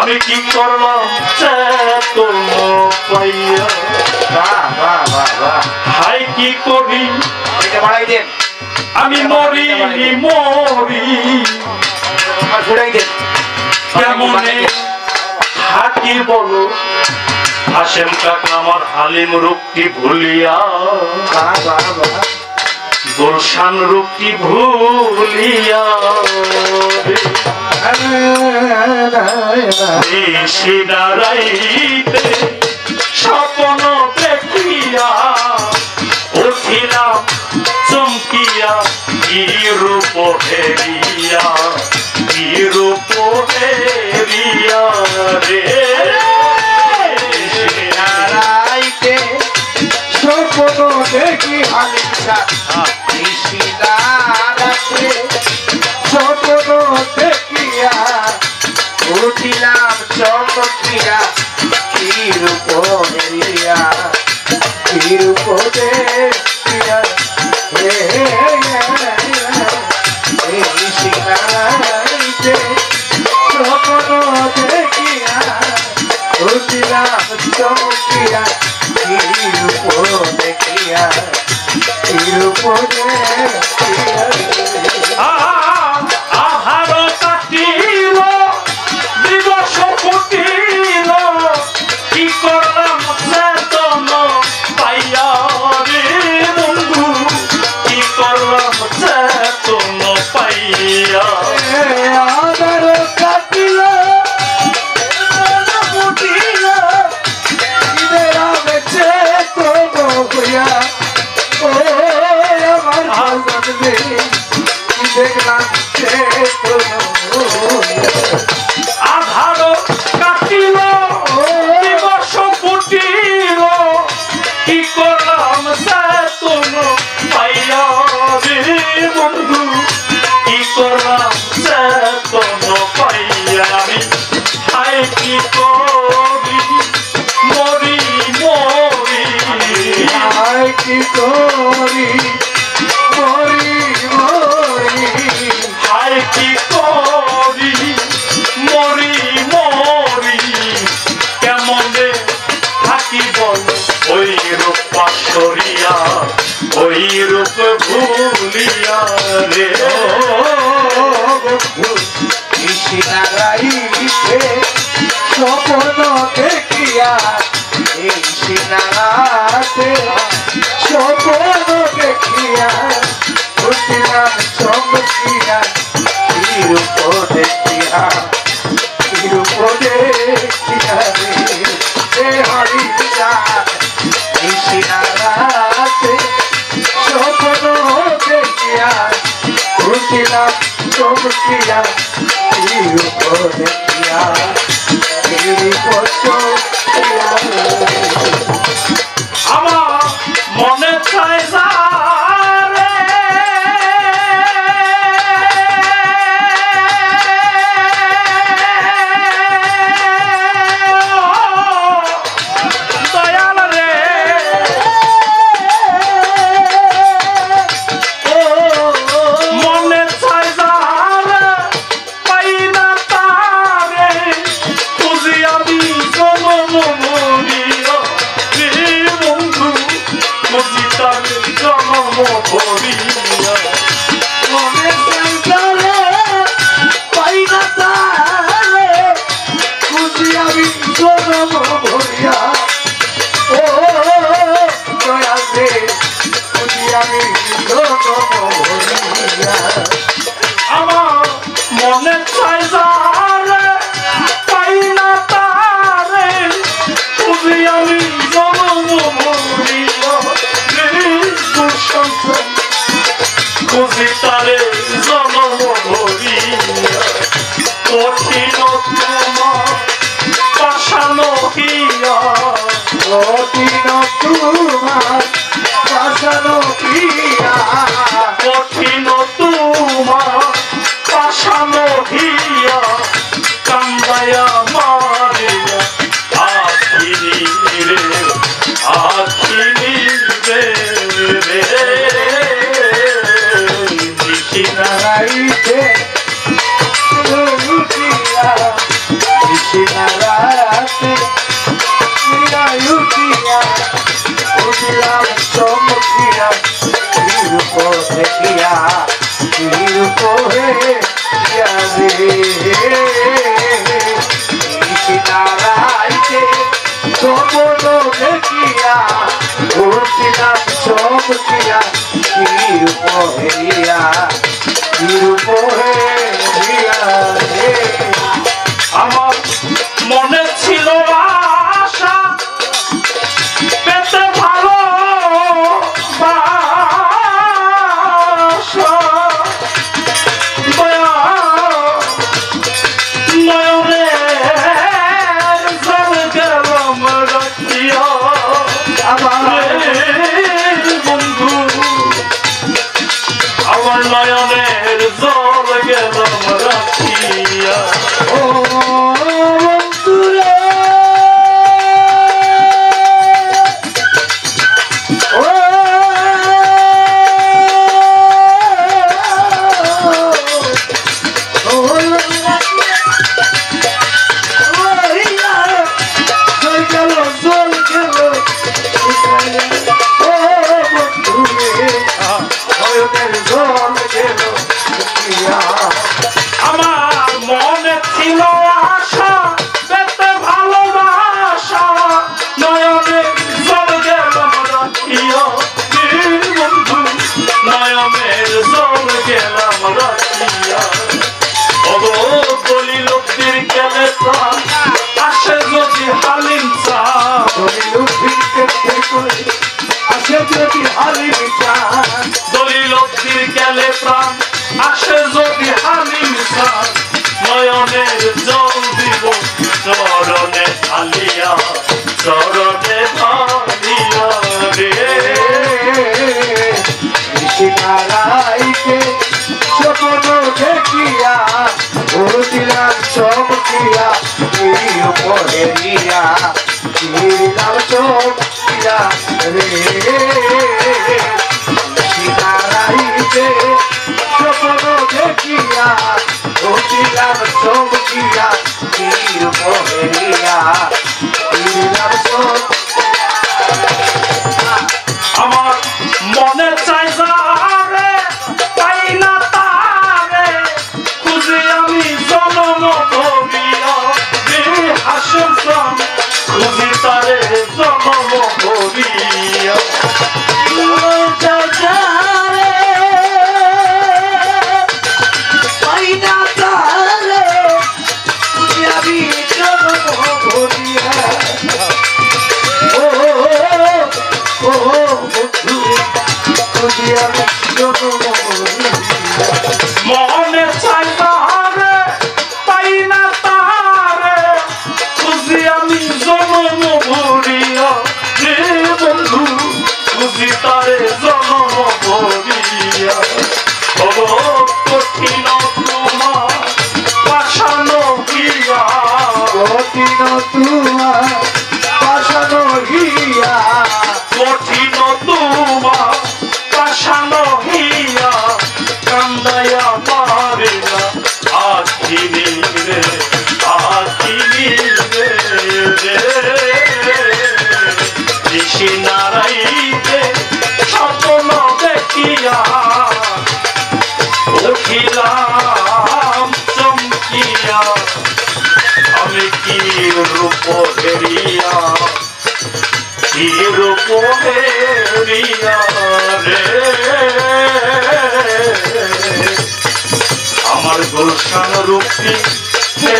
আমি কি করলাম চেতন পাইয়া হাই কি করি আমি মরি মরি কেমনে থাকি বলো হাসেম কাকা আমার হালিম রূপটি ভুলিয়া গুলশান রূপটি ভুলিয়া নিশিদারাইতে স্বপ্ন দেখিয়া উঠিলাম চমকিয়া কি রূপ হেরিয়া কি রূপ হেরিয়া রে স্বপ্ন দেখি হালিশা নিশিদারাইতে স্বপ্ন দেখিয়া উঠিলাম চমকিয়া কি রূপ হেরিয়া কি রূপ দেখিয়া নিশিদারাইতে স্বপ্ন দেখিয়া উঠিলাম চমকিয়া কি রূপ দেখিয়া কি রূপ দেখিয়া আহার কাটিল দিবস ফুটিল কি করলাম চেতন পাইয়া রে বন্ধু কি করলাম চেতন পাইয়া আধার কাটিল ফুটিল ঈদের আগে চেতন হইয়া ও আমার ভাজনে দেখলাম চেতন আধার কাটিল দিবস ফুটিল কি করলাম চেতন পাইয়া রে বন্ধু কি করলাম চেতন পাইয়া আমি হাই কি করি মরি মরি আয় কি করি মরি মরি হাই কি করি মরি মরি কেমনে থাকি বল ওই রূপ পাশরিয়া ওই রূপ ভুলিয়া রে নিশিনারাইতে স্বপ্ন দেখিয়া নিশিনারাতে স্বপ্ন দেখিয়া উঠিলাম চমকিয়া কি রূপ দেখিয়া কি রূপ দেখিয়া রে হরিয়া নিশিনারাতে স্বপ্ন দেখিয়া উঠিলাম চমকিয়া কি রূপ দেখিয়া কি রূপ দেখিয়া আমার মনে চাই যা রে দয়াল রে মনে চাই যা রে পাই না তারে খুঁজি আমি জনম মরিয়া রে বন্ধু খুঁজি তারে জনম ভরিয়া মনে চাইতারে পাই না তারে খুঁজি আমি জনম ভরিয়া ও দয়াল রে খুঁজি আমি জনম ভরিয়া আমার মনে চাই যা রে পাই না তারে খুঁজি আমি জনম মরিয়া রে দুঃসংসার খুঁজি তারে জনম ভরিয়া কঠিন তোমার পাশানো হিয়া কঠিন তোমার পাশানো পিয়া কঠিন তোমার পাশানো হিয়া কান্দায়া মারিয়া আখিনি রে আখিনি রে রে নিশিনারাইতে উঠিয়া নিশিনা চমকিয়া চিরপহেরিয়া রে। আমার মনে ছিল আশা পেতে ভালো বাসা দয়া নয়নের জল গেলাম রাখিয়া আমার বন্ধু আমার নয়নের জল গেলাম রাখিয়া ও বন্ধুরে ও আমার মনে ছিল আশা পেতে ভালোবাসা নয়নে জল গেলাম রাখিয়া বন্ধু নয়নের জল গেলাম রাখিয়া ওগো গলি লোকদের গেলে প্রাণ আসে যদি হালিম চা আসে যদি হালিম চা গলি লোকদের গেলে প্রাণ আসে যদি হালিম চা নয়নের জল দিব চরণে ঢালিয়া চরণে ঢালিয়া রে কৃষ্ণারাইকে স্বপ্ন দেখিয়া উঠিলাম চমকিয়া চিরপহেরিয়া চিরিলাম চমকিয়া রে কৃষ্ণারাইকে স্বপ্ন দেখিয়া উঠিলাম চমকিয়া চিরপহেরিয়া চিরিলাম আমার মনে চাই যারে পাই না তারে খুঁজে আমি জনম ভরিয়া হাসের প্রাণ খুঁজি তারে জনম ভরিয়া মনে চাই তারে পাই না তারে খুঁজি আমি জনম ভরিয়া রে বন্ধু খুঁজি তারে জনম ভরিয়া বড় কঠিন তোমার পাশানো গিয়া কঠিন তোমার পাশানো হিয়া কঠিন তোমার পাশানো হিয়া কান্দায়া পারে না আখিনি রে আখিনি রে ঋষি নারাইতে স্বপ্ন দেখিয়া উঠিলাম চমকিয়া আমি কি রূপ হেরিয়া কি রূপ হেরিয়া রে আমার গুলশান রূপী হে